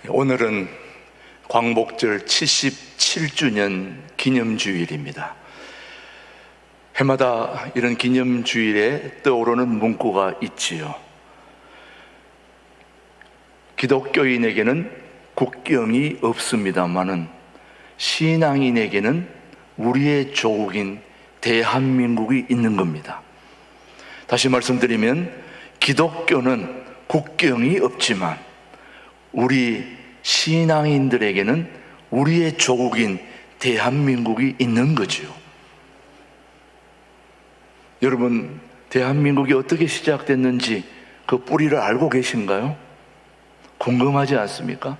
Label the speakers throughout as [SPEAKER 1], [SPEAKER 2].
[SPEAKER 1] 오늘은 광복절 77주년 기념주일입니다. 해마다 이런 기념주일에 떠오르는 문구가 있지요. 기독교인에게는 국경이 없습니다마는 신앙인에게는 우리의 조국인 대한민국이 있는 겁니다. 다시 말씀드리면 기독교는 국경이 없지만 우리 신앙인들에게는 우리의 조국인 대한민국이 있는 거죠. 여러분, 대한민국이 어떻게 시작됐는지 그 뿌리를 알고 계신가요? 궁금하지 않습니까?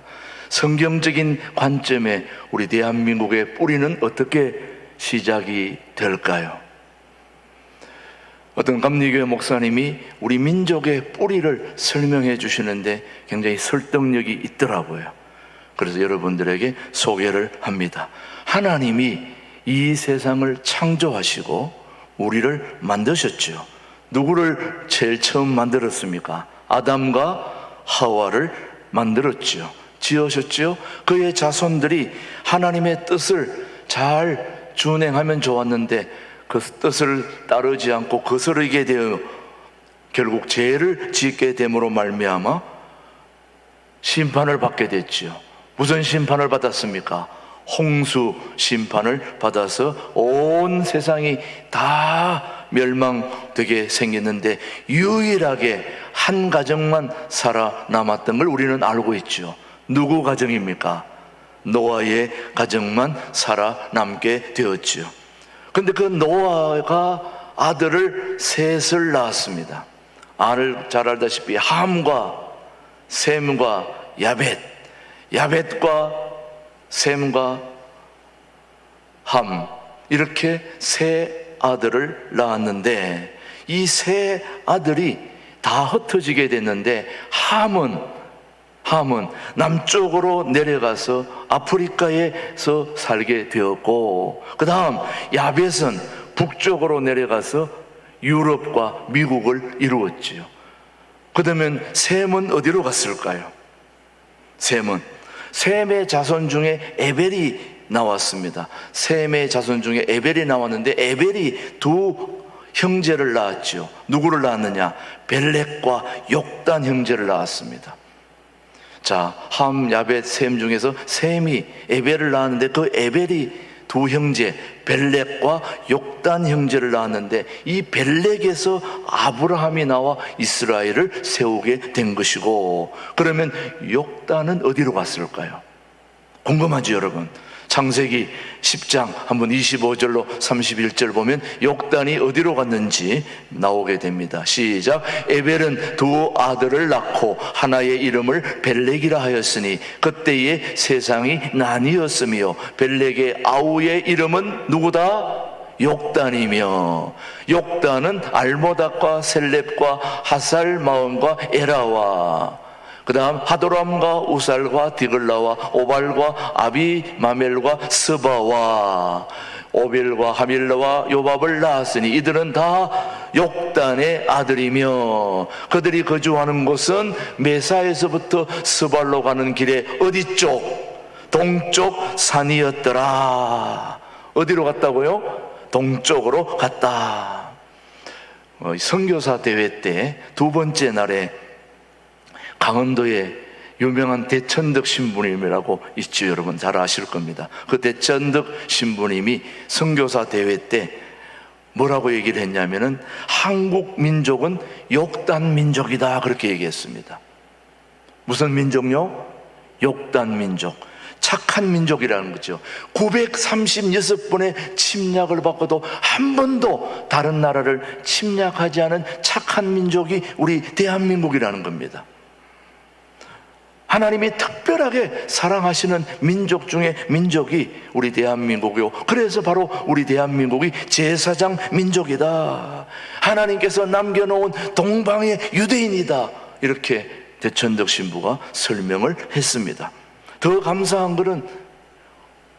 [SPEAKER 1] 성경적인 관점에 우리 대한민국의 뿌리는 어떻게 시작이 될까요? 어떤 감리교회 목사님이 우리 민족의 뿌리를 설명해 주시는데 굉장히 설득력이 있더라고요. 그래서 여러분들에게 소개를 합니다. 하나님이 이 세상을 창조하시고 우리를 만드셨죠. 누구를 제일 처음 만들었습니까? 아담과 하와를 만들었죠. 지으셨죠. 그의 자손들이 하나님의 뜻을 잘 준행하면 좋았는데 그 뜻을 따르지 않고 거스르게 되어 결국 죄를 짓게 됨으로 말미암아 심판을 받게 됐죠. 무슨 심판을 받았습니까? 홍수 심판을 받아서 온 세상이 다 멸망되게 생겼는데 유일하게 한 가정만 살아남았던 걸 우리는 알고 있죠. 누구 가정입니까? 노아의 가정만 살아남게 되었죠. 근데 그 노아가 아들을 셋을 낳았습니다. 잘 알다시피 함과 셈과 야벳, 야벳과 셈과 함, 이렇게 세 아들을 낳았는데 이 세 아들이 다 흩어지게 됐는데 함은 남쪽으로 내려가서 아프리카에서 살게 되었고, 그 다음 야벳은 북쪽으로 내려가서 유럽과 미국을 이루었지요. 그러면 셈은 어디로 갔을까요? 셈의 자손 중에 에벨이 나왔습니다. 셈의 자손 중에 에벨이 나왔는데 에벨이 두 형제를 낳았죠. 누구를 낳았느냐? 벨렉과 욕단 형제를 낳았습니다. 자, 함, 야벳, 셈 중에서 셈이 에벨을 낳았는데 그 에벨이 두 형제 벨렉과 욕단 형제를 낳았는데 이 벨렉에서 아브라함이 나와 이스라엘을 세우게 된 것이고, 그러면 욕단은 어디로 갔을까요? 궁금하죠, 여러분? 창세기 10장 한번 25절로 31절 보면 욕단이 어디로 갔는지 나오게 됩니다. 시작. 에벨은 두 아들을 낳고 하나의 이름을 벨렉이라 하였으니 그때의 세상이 나뉘었으며 벨렉의 아우의 이름은 누구다? 욕단이며, 욕단은 알모닥과 셀렙과 하살마온과 에라와 그 다음 하도람과 우살과 디글라와 오발과 아비마멜과 스바와 오벨과 하밀라와 요밥을 낳았으니 이들은 다 욕단의 아들이며 그들이 거주하는 곳은 메사에서부터 스발로 가는 길에 어디 쪽? 동쪽 산이었더라. 어디로 갔다고요? 동쪽으로 갔다. 선교사 대회 때 두 번째 날에 강원도에 유명한 대천덕 신부님이라고 있죠. 여러분 잘 아실 겁니다. 그 대천덕 신부님이 선교사 대회 때 뭐라고 얘기를 했냐면은 한국 민족은 욕단 민족이다 그렇게 얘기했습니다. 무슨 민족요? 욕단 민족. 착한 민족이라는 거죠. 936번의 침략을 받고도 한 번도 다른 나라를 침략하지 않은 착한 민족이 우리 대한민국이라는 겁니다. 하나님이 특별하게 사랑하시는 민족 중에 민족이 우리 대한민국이요. 그래서 바로 우리 대한민국이 제사장 민족이다. 하나님께서 남겨놓은 동방의 유대인이다. 이렇게 대천덕 신부가 설명을 했습니다. 더 감사한 것은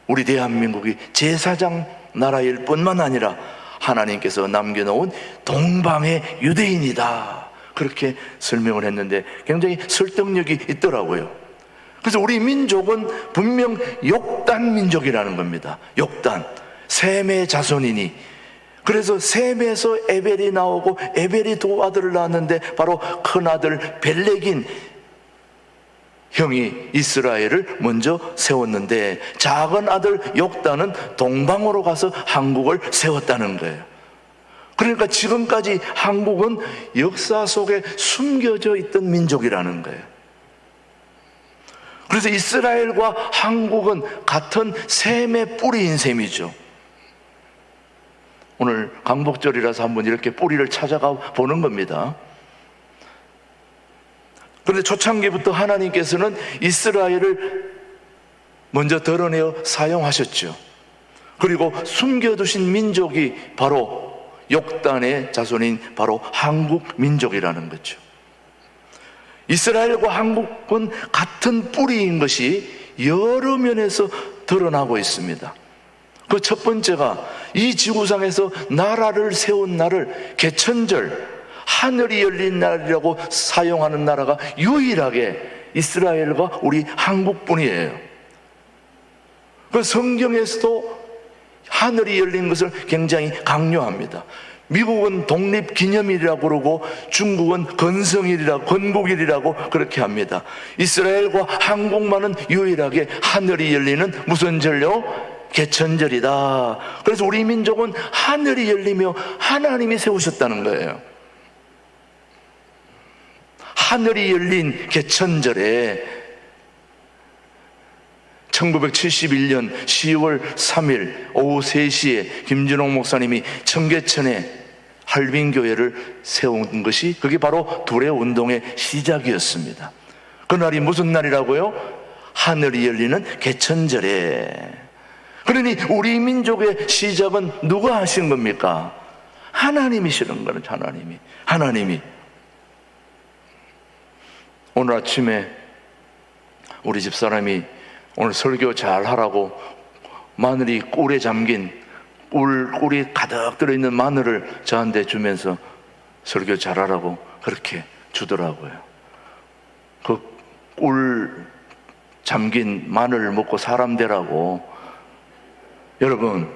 [SPEAKER 1] 우리 대한민국이 제사장 나라일 뿐만 아니라 하나님께서 남겨놓은 동방의 유대인이다. 그렇게 설명을 했는데 굉장히 설득력이 있더라고요. 그래서 우리 민족은 분명 욕단 민족이라는 겁니다. 욕단, 셈의 자손이니. 그래서 셈에서 에벨이 나오고 에벨이 두 아들을 낳았는데 바로 큰아들 벨렉인 형이 이스라엘을 먼저 세웠는데, 작은 아들 욕단은 동방으로 가서 한국을 세웠다는 거예요. 그러니까 지금까지 한국은 역사 속에 숨겨져 있던 민족이라는 거예요. 그래서 이스라엘과 한국은 같은 셈의 뿌리인 셈이죠. 오늘 강복절이라서 한번 이렇게 뿌리를 찾아가 보는 겁니다. 그런데 초창기부터 하나님께서는 이스라엘을 먼저 드러내어 사용하셨죠. 그리고 숨겨두신 민족이 바로 욕단의 자손인 바로 한국 민족이라는 거죠. 이스라엘과 한국은 같은 뿌리인 것이 여러 면에서 드러나고 있습니다. 그 첫 번째가 이 지구상에서 나라를 세운 날을 개천절, 하늘이 열린 날이라고 사용하는 나라가 유일하게 이스라엘과 우리 한국뿐이에요. 그 성경에서도 하늘이 열린 것을 굉장히 강조합니다. 미국은 독립기념일이라고 그러고 중국은 건국일이라고 그렇게 합니다. 이스라엘과 한국만은 유일하게 하늘이 열리는 무슨 절요? 개천절이다. 그래서 우리 민족은 하늘이 열리며 하나님이 세우셨다는 거예요. 하늘이 열린 개천절에 1971년 10월 3일 오후 3시에 김준홍 목사님이 청계천에 할빈교회를 세운 것이, 그게 바로 둘의 운동의 시작이었습니다. 그날이 무슨 날이라고요? 하늘이 열리는 개천절에. 그러니 우리 민족의 시작은 누가 하신 겁니까? 하나님이시는 거는 하나님이. 오늘 아침에 우리 집사람이 오늘 설교 잘 하라고 마늘이 꿀에 잠긴 꿀이 가득 들어있는 마늘을 저한테 주면서 설교 잘 하라고 그렇게 주더라고요. 그 꿀 잠긴 마늘을 먹고 사람 되라고. 여러분,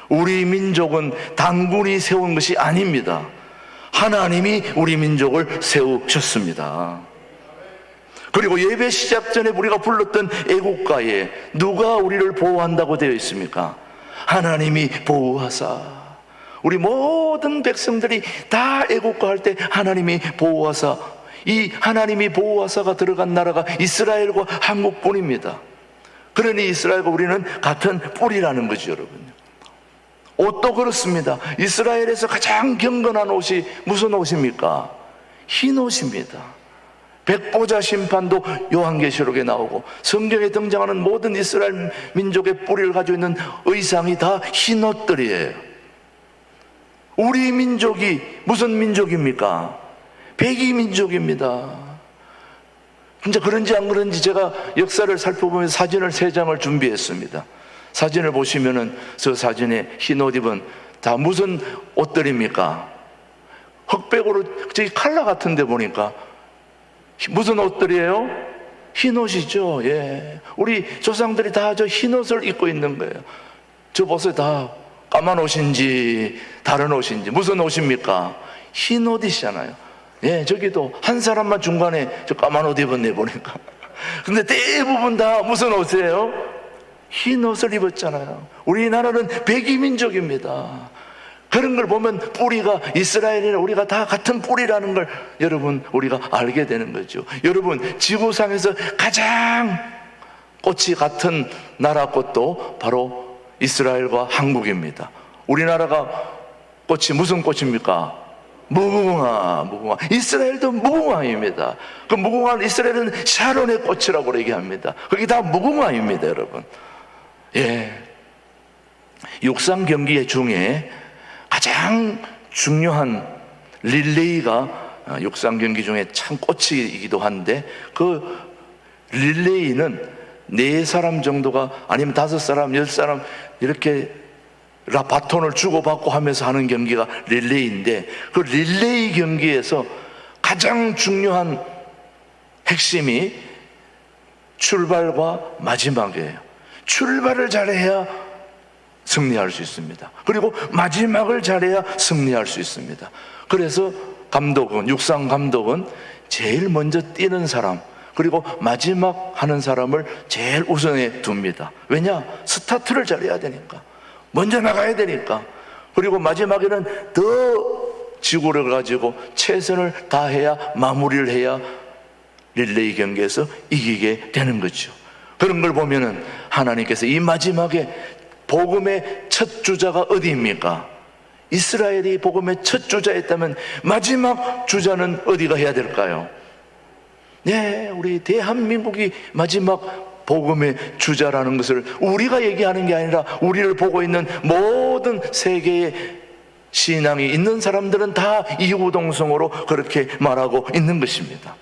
[SPEAKER 1] 우리 민족은 단군이 세운 것이 아닙니다. 하나님이 우리 민족을 세우셨습니다. 그리고 예배 시작 전에 우리가 불렀던 애국가에 누가 우리를 보호한다고 되어 있습니까? 하나님이 보호하사. 우리 모든 백성들이 다 애국가할 때 하나님이 보호하사, 이 하나님이 보호하사가 들어간 나라가 이스라엘과 한국뿐입니다. 그러니 이스라엘과 우리는 같은 뿌리라는 거죠, 여러분. 옷도 그렇습니다. 이스라엘에서 가장 경건한 옷이 무슨 옷입니까? 흰 옷입니다. 백보자 심판도 요한계시록에 나오고 성경에 등장하는 모든 이스라엘 민족의 뿌리를 가지고 있는 의상이 다 흰 옷들이에요. 우리 민족이 무슨 민족입니까? 백이 민족입니다. 진짜 그런지 안 그런지 제가 역사를 살펴보면서 사진을 3장을 준비했습니다. 사진을 보시면은 저 사진에 흰 옷 입은 다 무슨 옷들입니까? 흑백으로 저기 칼라 같은 데 보니까 무슨 옷들이에요? 흰 옷이죠. 예. 우리 조상들이 다 저 흰 옷을 입고 있는 거예요. 저 보세요. 다 까만 옷인지 다른 옷인지 무슨 옷입니까? 흰 옷이잖아요. 예, 저기도 한 사람만 중간에 저 까만 옷 입었네 보니까. 근데 대부분 다 무슨 옷이에요? 흰 옷을 입었잖아요. 우리나라는 백이민족입니다. 그런 걸 보면 뿌리가 이스라엘이나 우리가 다 같은 뿌리라는 걸 여러분 우리가 알게 되는 거죠. 여러분, 지구상에서 가장 꽃이 같은 나라 꽃도 바로 이스라엘과 한국입니다. 우리나라가 꽃이 무슨 꽃입니까? 무궁화. 이스라엘도 무궁화입니다. 그 무궁화, 이스라엘은 샤론의 꽃이라고 얘기합니다. 그게 다 무궁화입니다, 여러분. 예. 육상 경기 중에 가장 중요한 릴레이가 육상 경기 중에 참 꽃이기도 한데, 그 릴레이는 4사람 정도가 아니면 5사람, 10사람 이렇게 바톤을 주고받고 하면서 하는 경기가 릴레이인데, 그 릴레이 경기에서 가장 중요한 핵심이 출발과 마지막이에요. 출발을 잘해야 승리할 수 있습니다. 그리고 마지막을 잘해야 승리할 수 있습니다. 그래서 감독은, 육상 감독은 제일 먼저 뛰는 사람, 그리고 마지막 하는 사람을 제일 우선에 둡니다. 왜냐? 스타트를 잘해야 되니까, 먼저 나가야 되니까. 그리고 마지막에는 더 지구를 가지고 최선을 다해야, 마무리를 해야 릴레이 경기에서 이기게 되는 거죠. 그런 걸 보면은 하나님께서 이 마지막에 복음의 첫 주자가 어디입니까? 이스라엘이 복음의 첫 주자였다면 마지막 주자는 어디가 해야 될까요? 네, 우리 대한민국이 마지막 복음의 주자라는 것을 우리가 얘기하는 게 아니라 우리를 보고 있는 모든 세계의 신앙이 있는 사람들은 다 이구동성으로 그렇게 말하고 있는 것입니다.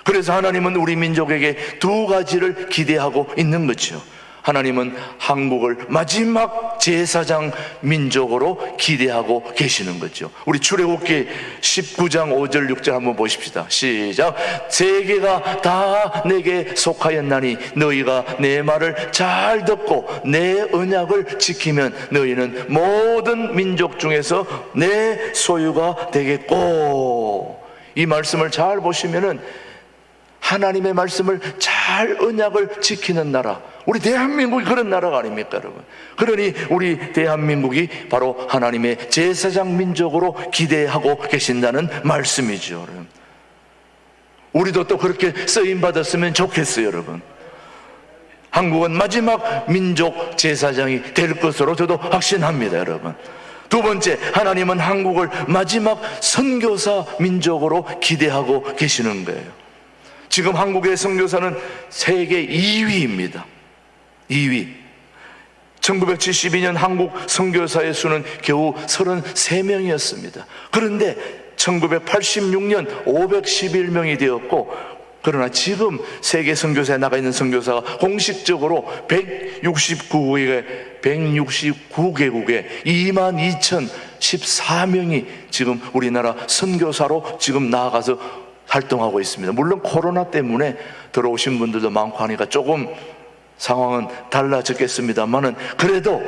[SPEAKER 1] 그래서 하나님은 우리 민족에게 두 가지를 기대하고 있는 거죠. 하나님은 한국을 마지막 제사장 민족으로 기대하고 계시는 거죠. 우리 출애굽기 19장 5절 6절 한번 보십시다. 시작. 세계가 다 내게 속하였나니 너희가 내 말을 잘 듣고 내 언약을 지키면 너희는 모든 민족 중에서 내 소유가 되겠고. 이 말씀을 잘 보시면은 하나님의 말씀을 잘 언약을 지키는 나라, 우리 대한민국이 그런 나라가 아닙니까, 여러분? 그러니 우리 대한민국이 바로 하나님의 제사장 민족으로 기대하고 계신다는 말씀이죠, 여러분. 우리도 또 그렇게 쓰임 받았으면 좋겠어요, 여러분. 한국은 마지막 민족 제사장이 될 것으로 저도 확신합니다, 여러분. 두 번째, 하나님은 한국을 마지막 선교사 민족으로 기대하고 계시는 거예요. 지금 한국의 선교사는 세계 2위입니다. 2위. 1972년 한국 선교사의 수는 겨우 33명이었습니다. 그런데 1986년 511명이 되었고, 그러나 지금 세계 선교사에 나가 있는 선교사가 공식적으로 169개국에 22,014명이 지금 우리나라 선교사로 지금 나아가서 활동하고 있습니다. 물론 코로나 때문에 들어오신 분들도 많고 하니까 조금 상황은 달라졌겠습니다만은, 그래도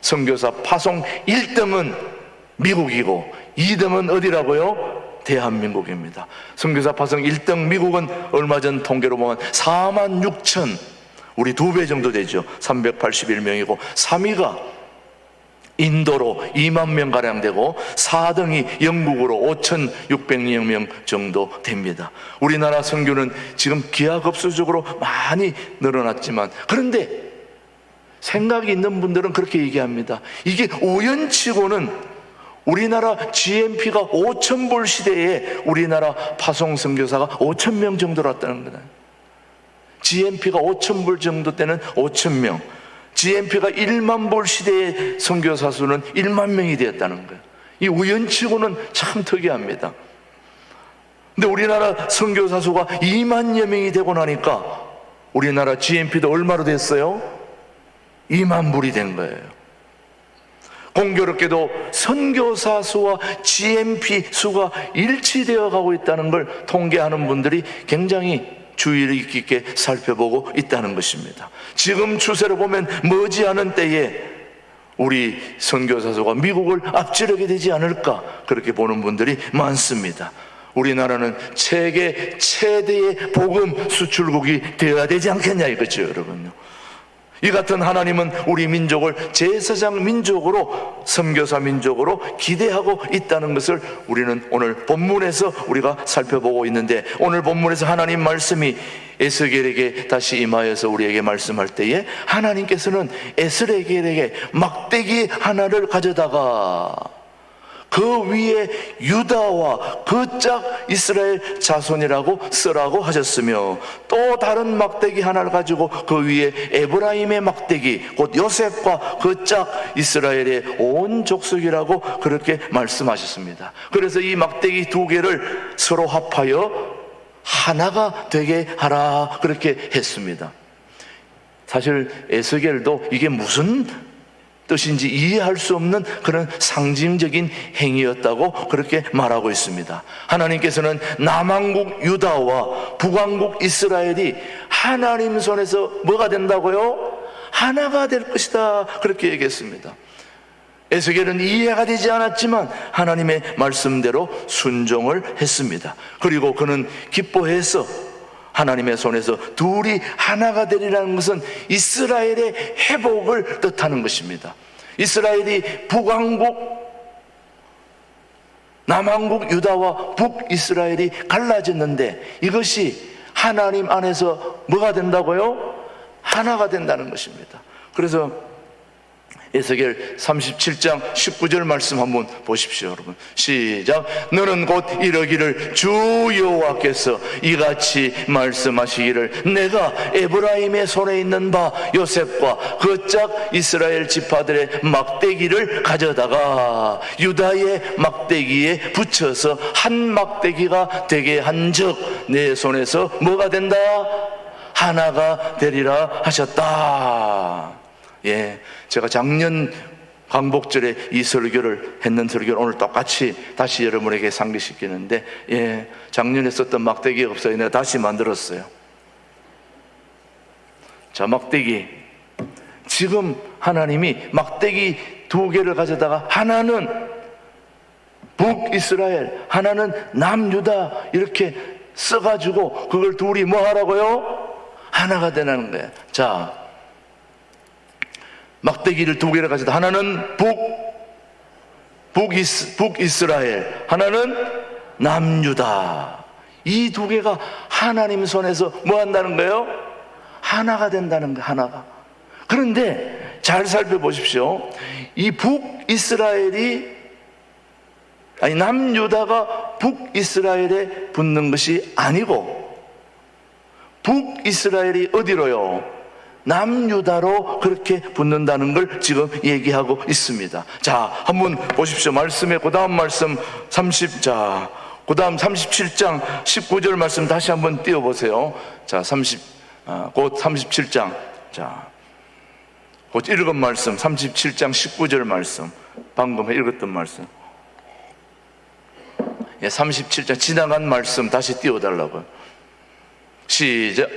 [SPEAKER 1] 선교사 파송 1등은 미국이고 2등은 어디라고요? 대한민국입니다. 선교사 파송 1등 미국은 얼마 전 통계로 보면 46,000, 우리 2배 정도 되죠. 381명이고 3위가 인도로 2만 명가량 되고 4등이 영국으로 5,600명 정도 됩니다. 우리나라 선교는 지금 기하급수적으로 많이 늘어났지만, 그런데 생각이 있는 분들은 그렇게 얘기합니다. 이게 우연치고는 우리나라 GNP가 5,000불 시대에 우리나라 파송 선교사가 5,000명 정도로 왔다는 거다. GNP가 5,000불 정도 때는 5,000명, GNP가 1만 불 시대의 선교사 수는 1만 명이 되었다는 거예요. 이 우연치고는 참 특이합니다. 근데 우리나라 선교사 수가 2만여 명이 되고 나니까 우리나라 GNP도 얼마로 됐어요? 2만 불이 된 거예요. 공교롭게도 선교사 수와 GNP 수가 일치되어 가고 있다는 걸 통계하는 분들이 굉장히 주의를 깊게 살펴보고 있다는 것입니다. 지금 추세를 보면 머지않은 때에 우리 선교사 수가 미국을 앞지르게 되지 않을까, 그렇게 보는 분들이 많습니다. 우리나라는 세계 최대의 복음 수출국이 되어야 되지 않겠냐 이거죠, 여러분요. 이 같은 하나님은 우리 민족을 제사장 민족으로, 선교사 민족으로 기대하고 있다는 것을 우리는 오늘 본문에서 우리가 살펴보고 있는데, 오늘 본문에서 하나님 말씀이 에스겔에게 다시 임하여서 우리에게 말씀할 때에 하나님께서는 에스겔에게 막대기 하나를 가져다가 그 위에 유다와 그 짝 이스라엘 자손이라고 쓰라고 하셨으며, 또 다른 막대기 하나를 가지고 그 위에 에브라임의 막대기, 곧 요셉과 그 짝 이스라엘의 온 족속이라고 그렇게 말씀하셨습니다. 그래서 이 막대기 두 개를 서로 합하여 하나가 되게 하라 그렇게 했습니다. 사실 에스겔도 이게 무슨 뜻인지 이해할 수 없는 그런 상징적인 행위였다고 그렇게 말하고 있습니다. 하나님께서는 남왕국 유다와 북왕국 이스라엘이 하나님 손에서 뭐가 된다고요? 하나가 될 것이다, 그렇게 얘기했습니다. 에스겔은 이해가 되지 않았지만 하나님의 말씀대로 순종을 했습니다. 그리고 그는 기뻐해서 하나님의 손에서 둘이 하나가 되리라는 것은 이스라엘의 회복을 뜻하는 것입니다. 이스라엘이 북왕국, 남왕국 유다와 북이스라엘이 갈라졌는데 이것이 하나님 안에서 뭐가 된다고요? 하나가 된다는 것입니다. 그래서 에스겔 37장 19절 말씀 한번 보십시오, 여러분. 시작. 너는 곧 이러기를 주 여호와께서 이같이 말씀하시기를 내가 에브라임의 손에 있는 바 요셉과 그 짝 이스라엘 지파들의 막대기를 가져다가 유다의 막대기에 붙여서 한 막대기가 되게 한즉 내 손에서 뭐가 된다? 하나가 되리라 하셨다. 예, 제가 작년 광복절에 이 설교를 했는 설교를 오늘 똑같이 다시 여러분에게 상기시키는데, 예, 작년에 썼던 막대기가 없어요. 내가 다시 만들었어요. 자, 막대기. 지금 하나님이 막대기 2개를 가져다가 하나는 북이스라엘, 하나는 남유다 이렇게 써가지고 그걸 둘이 뭐 하라고요? 하나가 되는 거예요. 자, 막대기를 2개를 가져다 하나는 북이스라엘, 하나는 남유다. 이 2개가 하나님 손에서 뭐 한다는 거예요? 하나가 된다는 거예요. 하나가. 그런데 잘 살펴보십시오. 이 북이스라엘이 남유다가 북이스라엘에 붙는 것이 아니고 북이스라엘이 어디로요? 남유다로 그렇게 붙는다는 걸 지금 얘기하고 있습니다. 자, 한번 보십시오. 말씀에 그 다음 말씀 그 다음 37장 19절 말씀 다시 한번 띄워보세요. 자, 곧 37장. 자, 곧 읽은 말씀 37장 19절 말씀, 방금 읽었던 말씀. 예, 37장 지나간 말씀 다시 띄워달라고요. 시작.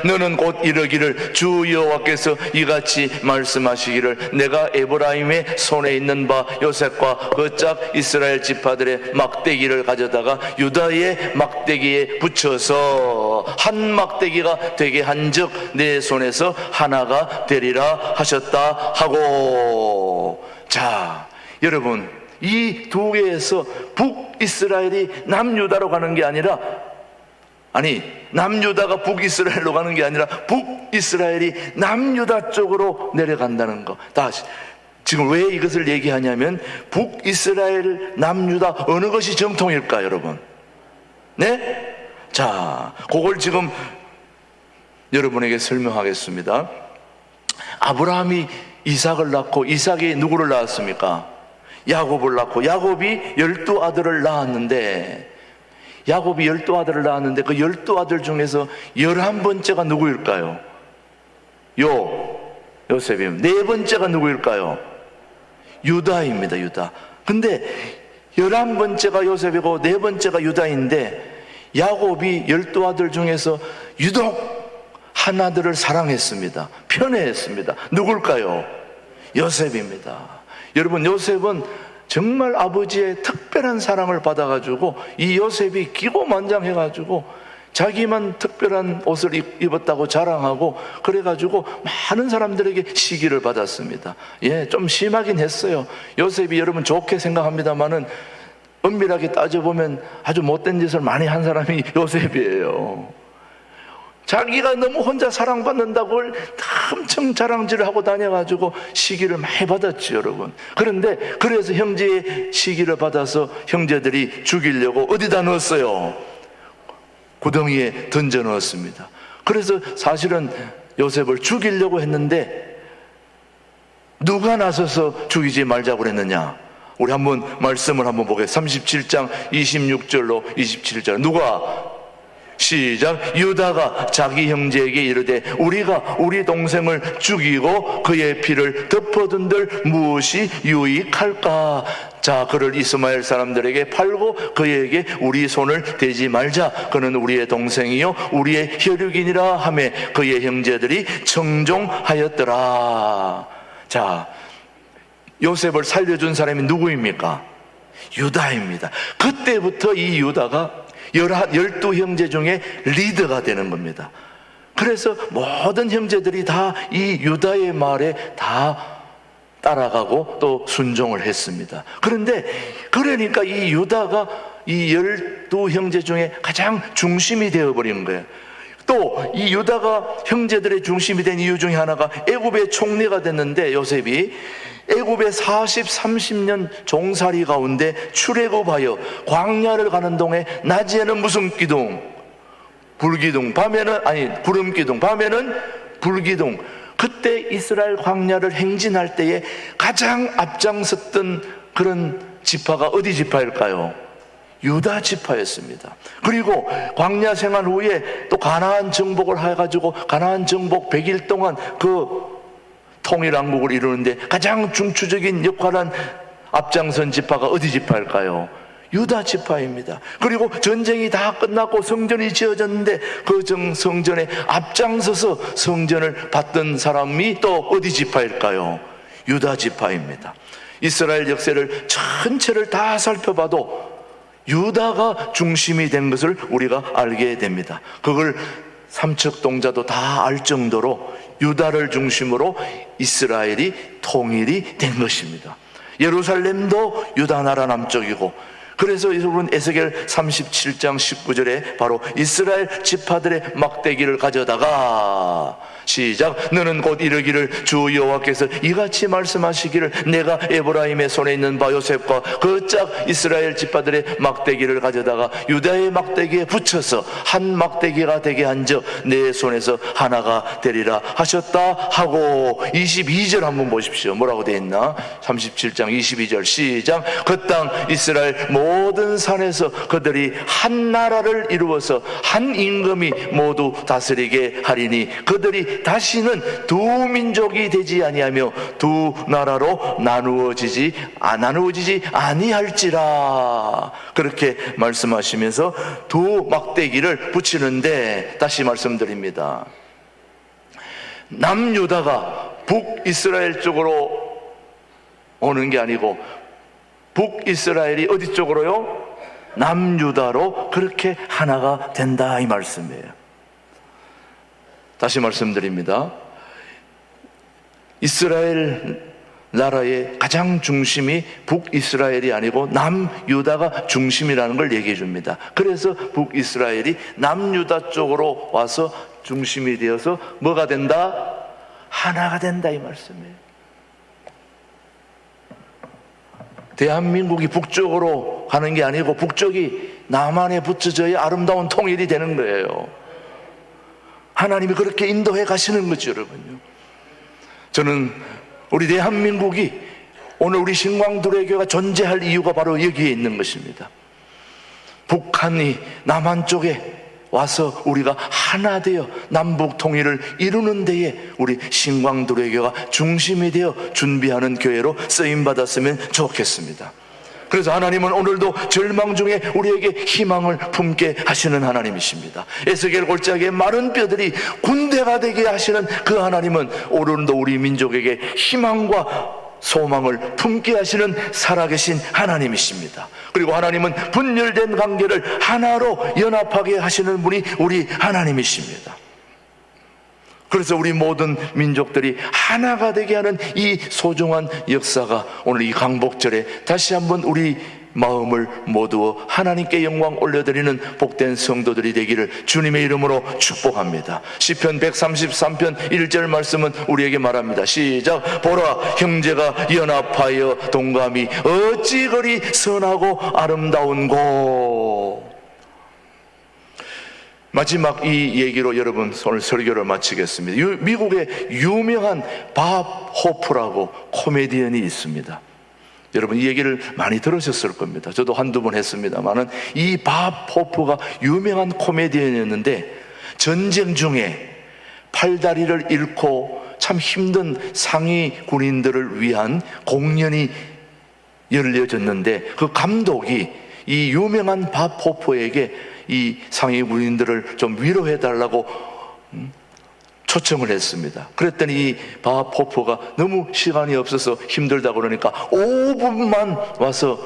[SPEAKER 1] 너는 곧 이러기를 주 여호와께서 이같이 말씀하시기를 내가 에브라임의 손에 있는 바 요셉과 그 짝 이스라엘 지파들의 막대기를 가져다가 유다의 막대기에 붙여서 한 막대기가 되게 한즉 내 손에서 하나가 되리라 하셨다 하고. 자, 여러분, 이 2개에서 북이스라엘이 남유다로 가는 게 아니라, 남유다가 북이스라엘로 가는 게 아니라 북이스라엘이 남유다 쪽으로 내려간다는 거. 다시, 지금 왜 이것을 얘기하냐면 북이스라엘, 남유다 어느 것이 정통일까, 여러분? 네? 자, 그걸 지금 여러분에게 설명하겠습니다. 아브라함이 이삭을 낳고 이삭이 누구를 낳았습니까? 야곱을 낳고 야곱이 12아들을 낳았는데 야곱이 12아들을 낳았는데 그 12아들 중에서 11번째가 누구일까요? 요셉입니다. 4번째가 누구일까요? 유다입니다. 유다. 근데 11번째가 요셉이고 4번째가 유다인데 야곱이 12아들 중에서 유독 한 아들을 사랑했습니다. 편애했습니다. 누굴까요? 요셉입니다. 여러분, 요셉은 정말 아버지의 특별한 사랑을 받아가지고 이 요셉이 기고만장해가지고 자기만 특별한 옷을 입었다고 자랑하고 그래가지고 많은 사람들에게 시기를 받았습니다. 예, 좀 심하긴 했어요. 요셉이 여러분 좋게 생각합니다만은 엄밀하게 따져보면 아주 못된 짓을 많이 한 사람이 요셉이에요. 자기가 너무 혼자 사랑받는다고 엄청 자랑질을 하고 다녀가지고 시기를 많이 받았죠, 여러분. 그런데 그래서 형제의 시기를 받아서 형제들이 죽이려고 어디다 넣었어요? 구덩이에 던져 넣었습니다. 그래서 사실은 요셉을 죽이려고 했는데 누가 나서서 죽이지 말자고 그랬느냐? 우리 한번 말씀을 한번 보겠습니다. 37장 26절로 27절. 누가? 시작. 유다가 자기 형제에게 이르되 우리가 우리 동생을 죽이고 그의 피를 덮어둔들 무엇이 유익할까? 자, 그를 이스마엘 사람들에게 팔고 그에게 우리 손을 대지 말자. 그는 우리의 동생이요 우리의 혈육이니라 하매 그의 형제들이 청종하였더라. 자, 요셉을 살려준 사람이 누구입니까? 유다입니다. 그때부터 이 유다가 12형제 중에 리더가 되는 겁니다. 그래서 모든 형제들이 다 이 유다의 말에 다 따라가고 또 순종을 했습니다. 그러니까 이 유다가 이 12형제 중에 가장 중심이 되어버린 거예요. 또 이 유다가 형제들의 중심이 된 이유 중에 하나가 애굽의 총리가 됐는데, 요셉이 애굽의 30년 종살이 가운데 출애굽하여 광야를 가는 동에 낮에는 무슨 기둥? 불기둥. 밤에는 구름기둥. 밤에는 불기둥. 그때 이스라엘 광야를 행진할 때에 가장 앞장섰던 그런 지파가 어디 지파일까요? 유다 지파였습니다. 그리고 광야 생활 후에 또 가나안 정복을 해가지고 가나안 정복 100일 동안 그 통일왕국을 이루는데 가장 중추적인 역할을 한 앞장선 지파가 어디 지파일까요? 유다 지파입니다. 그리고 전쟁이 다 끝났고 성전이 지어졌는데 그 성전에 앞장서서 성전을 받던 사람이 또 어디 지파일까요? 유다 지파입니다. 이스라엘 역사를 전체를 다 살펴봐도 유다가 중심이 된 것을 우리가 알게 됩니다. 그걸 삼척동자도 다 알 정도로 유다를 중심으로 이스라엘이 통일이 된 것입니다. 예루살렘도 유다 나라 남쪽이고, 그래서 여러분 에스겔 37장 19절에 바로 이스라엘 지파들의 막대기를 가져다가 시작. 너는 곧 이르기를 주 여호와께서 이같이 말씀하시기를 내가 에브라임의 손에 있는 바 요셉과 그 짝 이스라엘 지파들의 막대기를 가져다가 유다의 막대기에 붙여서 한 막대기가 되게 한즉 내 손에서 하나가 되리라 하셨다 하고, 22절 한번 보십시오. 뭐라고 되어 있나? 37장 22절 시작. 그 땅 이스라엘 모든 산에서 그들이 한 나라를 이루어서 한 임금이 모두 다스리게 하리니 그들이 다시는 두 민족이 되지 아니하며 두 나라로 나누어지지 아니할지라. 그렇게 말씀하시면서 두 막대기를 붙이는데, 다시 말씀드립니다. 남유다가 북이스라엘 쪽으로 오는 게 아니고 북이스라엘이 어디 쪽으로요? 남유다로 그렇게 하나가 된다, 이 말씀이에요. 다시 말씀드립니다. 이스라엘 나라의 가장 중심이 북이스라엘이 아니고 남유다가 중심이라는 걸 얘기해 줍니다. 그래서 북이스라엘이 남유다 쪽으로 와서 중심이 되어서 뭐가 된다? 하나가 된다, 이 말씀이에요. 대한민국이 북쪽으로 가는 게 아니고 북쪽이 남한에 붙여져야 아름다운 통일이 되는 거예요. 하나님이 그렇게 인도해 가시는 거죠, 여러분요. 저는 우리 대한민국이 오늘 우리 신광두레교가 존재할 이유가 바로 여기에 있는 것입니다. 북한이 남한 쪽에 와서 우리가 하나 되어 남북 통일을 이루는 데에 우리 신광두레교가 중심이 되어 준비하는 교회로 쓰임받았으면 좋겠습니다. 그래서 하나님은 오늘도 절망 중에 우리에게 희망을 품게 하시는 하나님이십니다. 에스겔 골짜기의 마른 뼈들이 군대가 되게 하시는 그 하나님은 오늘도 우리 민족에게 희망과 소망을 품게 하시는 살아계신 하나님이십니다. 그리고 하나님은 분열된 관계를 하나로 연합하게 하시는 분이 우리 하나님이십니다. 그래서 우리 모든 민족들이 하나가 되게 하는 이 소중한 역사가 오늘 이 강복절에 다시 한번 우리 마음을 모두 하나님께 영광 올려드리는 복된 성도들이 되기를 주님의 이름으로 축복합니다. 시편 133편 1절 말씀은 우리에게 말합니다. 시작. 보라, 형제가 연합하여 동감이 어찌 그리 선하고 아름다운고. 마지막 이 얘기로 여러분 오늘 설교를 마치겠습니다. 미국의 유명한 밥 호프라고 코미디언이 있습니다. 여러분 이 얘기를 많이 들으셨을 겁니다. 저도 한두 번 했습니다만은 이 밥 포프가 유명한 코미디언이었는데 전쟁 중에 팔다리를 잃고 참 힘든 상위 군인들을 위한 공연이 열려졌는데 그 감독이 이 유명한 밥 포프에게 이 상위 군인들을 좀 위로해 달라고 초청을 했습니다. 그랬더니 이 밥 포프가 너무 시간이 없어서 힘들다 그러니까 5분만 와서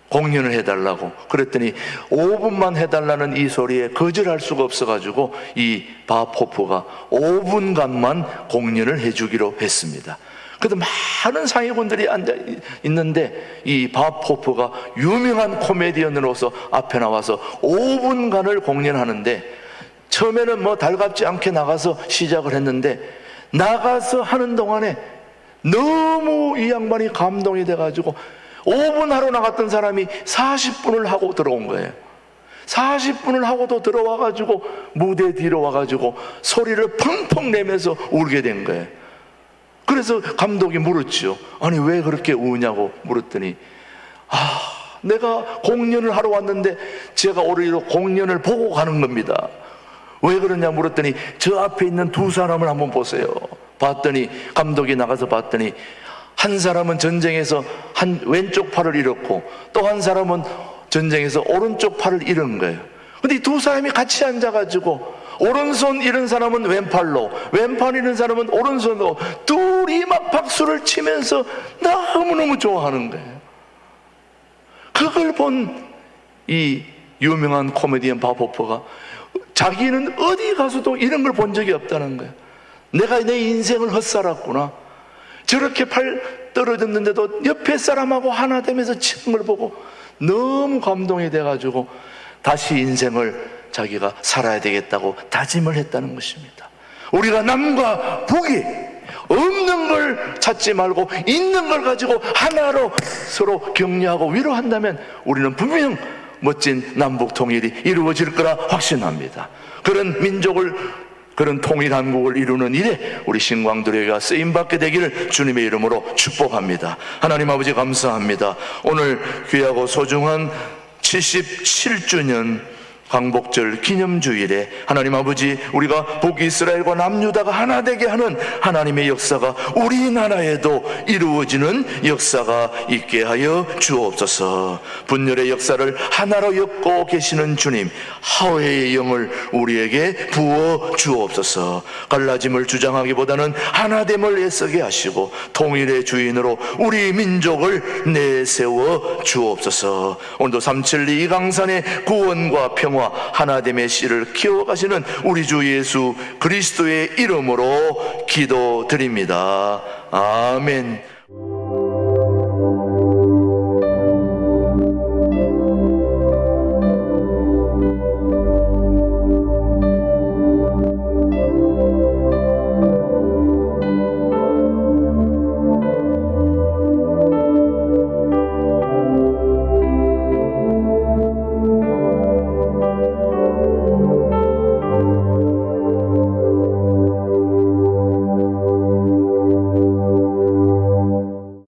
[SPEAKER 1] 공연을 해달라고. 그랬더니 5분만 해달라는 이 소리에 거절할 수가 없어가지고 이 밥 포프가 5분간만 공연을 해주기로 했습니다. 그래도 많은 상위군들이 앉아 있는데 이 밥 포프가 유명한 코미디언으로서 앞에 나와서 5분간을 공연하는데 처음에는 뭐 달갑지 않게 나가서 시작을 했는데 나가서 하는 동안에 너무 이 양반이 감동이 돼가지고 5분 하러 나갔던 사람이 40분을 하고 들어온 거예요. 40분을 하고도 들어와가지고 무대 뒤로 와가지고 소리를 펑펑 내면서 울게 된 거예요. 그래서 감독이 물었죠. 아니 왜 그렇게 우냐고 물었더니 내가 공연을 하러 왔는데 제가 오히려 공연을 보고 가는 겁니다. 왜 그러냐 물었더니 저 앞에 있는 두 사람을 한번 보세요. 봤더니 감독이 나가서 봤더니 한 사람은 전쟁에서 한 왼쪽 팔을 잃었고 또 한 사람은 전쟁에서 오른쪽 팔을 잃은 거예요. 근데 이 두 사람이 같이 앉아가지고 오른손 잃은 사람은 왼팔로, 왼팔 잃은 사람은 오른손으로 둘이 막 박수를 치면서 너무너무 좋아하는 거예요. 그걸 본 이 유명한 코미디언 밥 포프가 자기는 어디 가서도 이런 걸 본 적이 없다는 거예요. 내가 내 인생을 헛살았구나. 저렇게 팔 떨어졌는데도 옆에 사람하고 하나 되면서 치는 걸 보고 너무 감동이 돼가지고 다시 인생을 자기가 살아야 되겠다고 다짐을 했다는 것입니다. 우리가 남과 북이 없는 걸 찾지 말고 있는 걸 가지고 하나로 서로 격려하고 위로한다면 우리는 분명 멋진 남북 통일이 이루어질 거라 확신합니다. 그런 민족을, 그런 통일한국을 이루는 일에 우리 신광두려가 쓰임받게 되기를 주님의 이름으로 축복합니다. 하나님 아버지 감사합니다. 오늘 귀하고 소중한 77주년 광복절 기념주일에 하나님 아버지 우리가 북이스라엘과 남유다가 하나 되게 하는 하나님의 역사가 우리나라에도 이루어지는 역사가 있게 하여 주옵소서. 분열의 역사를 하나로 엮고 계시는 주님, 화해의 영을 우리에게 부어 주옵소서. 갈라짐을 주장하기보다는 하나됨을 애쓰게 하시고 통일의 주인으로 우리 민족을 내세워 주옵소서. 오늘도 372 이강산의 구원과 평화 하나됨의 씨를 키워가시는 우리 주 예수 그리스도의 이름으로 기도드립니다. 아멘.